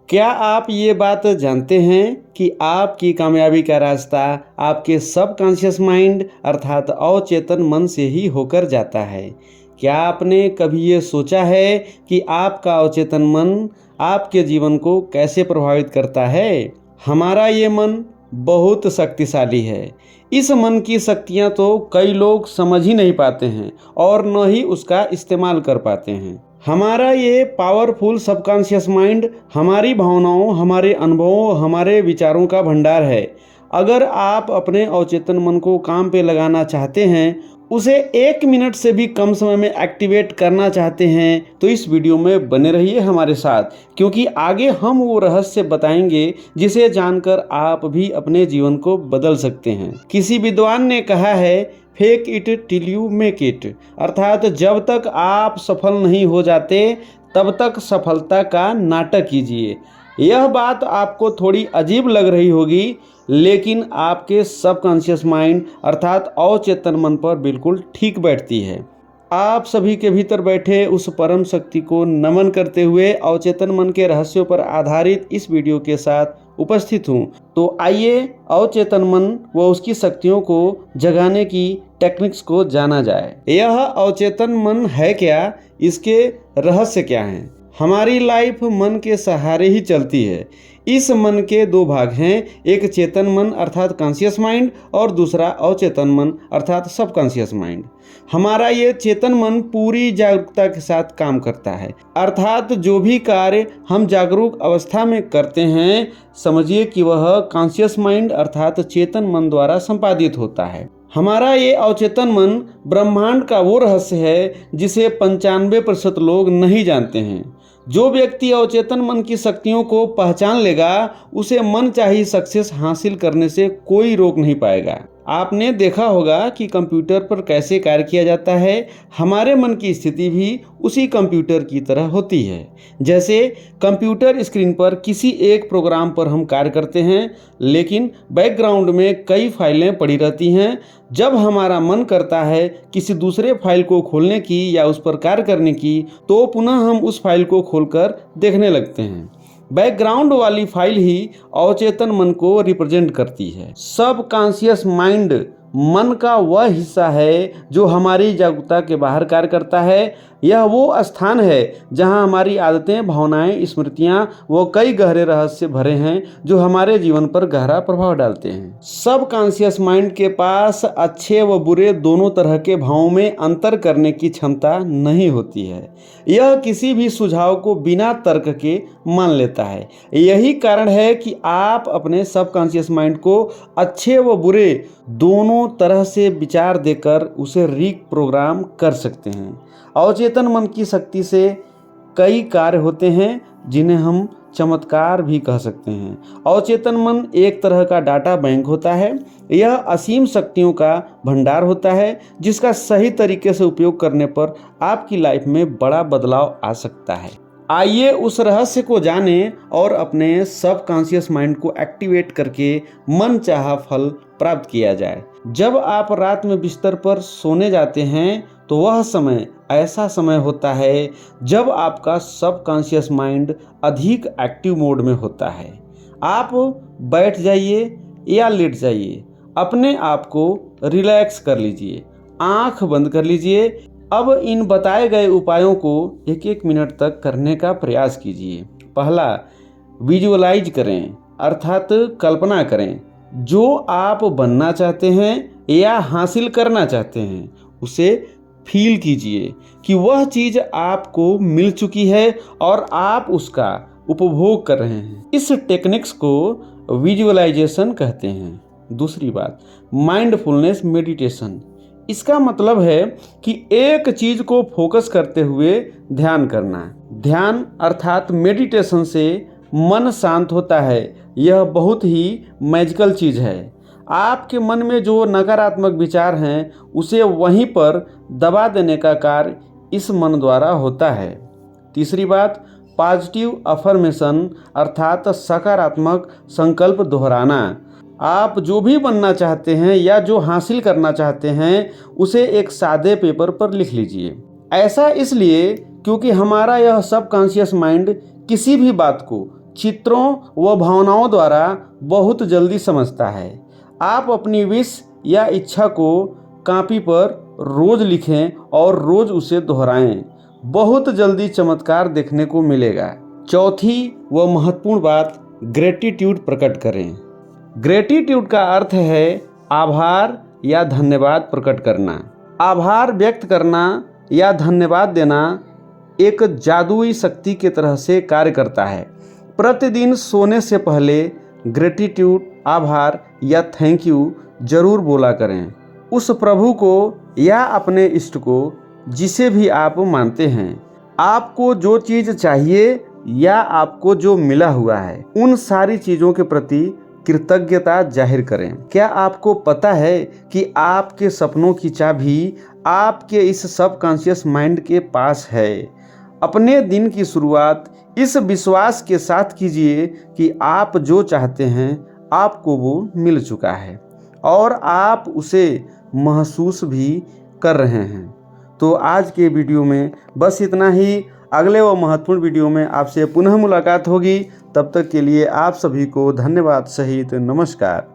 क्या आप ये बात जानते हैं कि आपकी कामयाबी का रास्ता आपके सबकॉन्शियस माइंड अर्थात अवचेतन मन से ही होकर जाता है। क्या आपने कभी ये सोचा है कि आपका अवचेतन मन आपके जीवन को कैसे प्रभावित करता है? हमारा ये मन बहुत शक्तिशाली है। इस मन की शक्तियाँ तो कई लोग समझ ही नहीं पाते हैं और न ही उसका इस्तेमाल कर पाते हैं। हमारा ये पावरफुल सबकॉन्शियस माइंड हमारी भावनाओं, हमारे अनुभवों, हमारे विचारों का भंडार है। अगर आप अपने अवचेतन मन को काम पे लगाना चाहते हैं, उसे 1 मिनट से भी कम समय में एक्टिवेट करना चाहते हैं, तो इस वीडियो में बने रहिए हमारे साथ, क्योंकि आगे हम वो रहस्य बताएंगे जिसे जानकर आप भी अपने जीवन को बदल सकते हैं। किसी विद्वान ने कहा है, fake it till you make it, अर्थात जब तक आप सफल नहीं हो जाते तब तक सफलता का नाटक कीजिए। यह बात आपको थोड़ी अजीब लग रही होगी, लेकिन आपके सबकॉन्शियस माइंड अर्थात अवचेतन मन पर बिल्कुल ठीक बैठती है। आप सभी के भीतर बैठे उस परम शक्ति को नमन करते हुए अवचेतन मन के रहस्यों पर आधारित इस वीडियो के साथ उपस्थित हूँ। तो आइए अवचेतन मन व उसकी शक्तियों को जगाने की टेक्निक्स को जाना जाए। यह अवचेतन मन है क्या? इसके रहस्य क्या हैं? हमारी लाइफ मन के सहारे ही चलती है। इस मन के 2 भाग हैं, एक चेतन मन अर्थात कॉन्शियस माइंड और दूसरा अवचेतन मन अर्थात सबकॉन्शियस माइंड। हमारा ये चेतन मन पूरी जागरूकता के साथ काम करता है, अर्थात जो भी कार्य हम जागरूक अवस्था में करते हैं, समझिए कि वह कॉन्शियस माइंड अर्थात चेतन मन द्वारा संपादित होता है। हमारा ये अवचेतन मन ब्रह्मांड का वो रहस्य है जिसे 95% लोग नहीं जानते हैं। जो व्यक्ति अवचेतन मन की शक्तियों को पहचान लेगा, उसे मनचाही सक्सेस हासिल करने से कोई रोक नहीं पाएगा। आपने देखा होगा कि कंप्यूटर पर कैसे कार्य किया जाता है। हमारे मन की स्थिति भी उसी कंप्यूटर की तरह होती है। जैसे कंप्यूटर स्क्रीन पर किसी एक प्रोग्राम पर हम कार्य करते हैं, लेकिन बैकग्राउंड में कई फाइलें पड़ी रहती हैं। जब हमारा मन करता है किसी दूसरे फाइल को खोलने की या उस पर कार्य करने की, तो पुनः हम उस फाइल को खोलकर देखने लगते हैं। बैकग्राउंड वाली फाइल ही अवचेतन मन को रिप्रेजेंट करती है। सबकॉन्शियस माइंड मन का वह हिस्सा है जो हमारी जागरूकता के बाहर कार्य करता है। यह वो स्थान है जहां हमारी आदतें, भावनाएं, स्मृतियां व कई गहरे रहस्य भरे हैं जो हमारे जीवन पर गहरा प्रभाव डालते हैं। सबकॉन्शियस माइंड के पास अच्छे व बुरे दोनों तरह के भावों में अंतर करने की क्षमता नहीं होती है। यह किसी भी सुझाव को बिना तर्क के मान लेता है। यही कारण है कि आप अपने सबकॉन्शियस माइंड को अच्छे व बुरे दोनों तरह से विचार देकर उसे रीप्रोग्राम कर सकते हैं। अवचेतन मन की शक्ति से कई कार्य होते हैं जिन्हें हम चमत्कार भी कह सकते हैं। अवचेतन मन एक तरह का डाटा बैंक होता है। यह असीम शक्तियों का भंडार होता है जिसका सही तरीके से उपयोग करने पर आपकी लाइफ में बड़ा बदलाव आ सकता है। आइए उस रहस्य को जानें और अपने सबकॉन्शियस माइंड को एक्टिवेट करके मनचाहा फल प्राप्त किया जाए। जब आप रात में बिस्तर पर सोने जाते हैं, तो वह समय ऐसा समय होता है जब आपका सबकॉन्शियस माइंड अधिक एक्टिव मोड में होता है। आप बैठ जाइए या लेट जाइए, अपने आप को रिलैक्स कर लीजिए, आंख बंद कर लीजिए। अब इन बताए गए उपायों को 1-1 मिनट तक करने का प्रयास कीजिए। पहला, विजुअलाइज करें, अर्थात कल्पना करें। जो आप बनना चाहते हैं या हासिल करना चाहते हैं, उसे फील कीजिए कि वह चीज़ आपको मिल चुकी है और आप उसका उपभोग कर रहे हैं। इस टेक्निक्स को विजुअलाइजेशन कहते हैं। दूसरी बात, माइंडफुलनेस मेडिटेशन। इसका मतलब है कि एक चीज को फोकस करते हुए ध्यान करना। ध्यान अर्थात मेडिटेशन से मन शांत होता है। यह बहुत ही मैजिकल चीज है। आपके मन में जो नकारात्मक विचार हैं, उसे वहीं पर दबा देने का कार्य इस मन द्वारा होता है। तीसरी बात, पॉजिटिव अफर्मेशन अर्थात सकारात्मक संकल्प दोहराना। आप जो भी बनना चाहते हैं या जो हासिल करना चाहते हैं, उसे एक सादे पेपर पर लिख लीजिए। ऐसा इसलिए क्योंकि हमारा यह सबकॉन्शियस माइंड किसी भी बात को चित्रों व भावनाओं द्वारा बहुत जल्दी समझता है। आप अपनी विश या इच्छा को कॉपी पर रोज लिखें और रोज उसे दोहराएं। बहुत जल्दी चमत्कार देखने को मिलेगा। चौथी व महत्वपूर्ण बात, ग्रेटिट्यूड प्रकट करें। ग्रेटिट्यूड का अर्थ है आभार या धन्यवाद प्रकट करना। आभार व्यक्त करना या धन्यवाद देना एक जादुई शक्ति की तरह से कार्य करता है। प्रतिदिन सोने से पहले ग्रेटिट्यूड, आभार या थैंक यू जरूर बोला करें। उस प्रभु को या अपने इष्ट को, जिसे भी आप मानते हैं, आपको जो चीज़ चाहिए या आपको जो मिला हुआ है, उन सारी चीज़ों के प्रति कृतज्ञता जाहिर करें। क्या आपको पता है कि आपके सपनों की चाबी आपके इस सबकॉन्शियस माइंड के पास है? अपने दिन की शुरुआत इस विश्वास के साथ कीजिए कि आप जो चाहते हैं आपको वो मिल चुका है और आप उसे महसूस भी कर रहे हैं। तो आज के वीडियो में बस इतना ही। अगले व महत्वपूर्ण वीडियो में आपसे पुनः मुलाकात होगी। तब तक के लिए आप सभी को धन्यवाद सहित नमस्कार।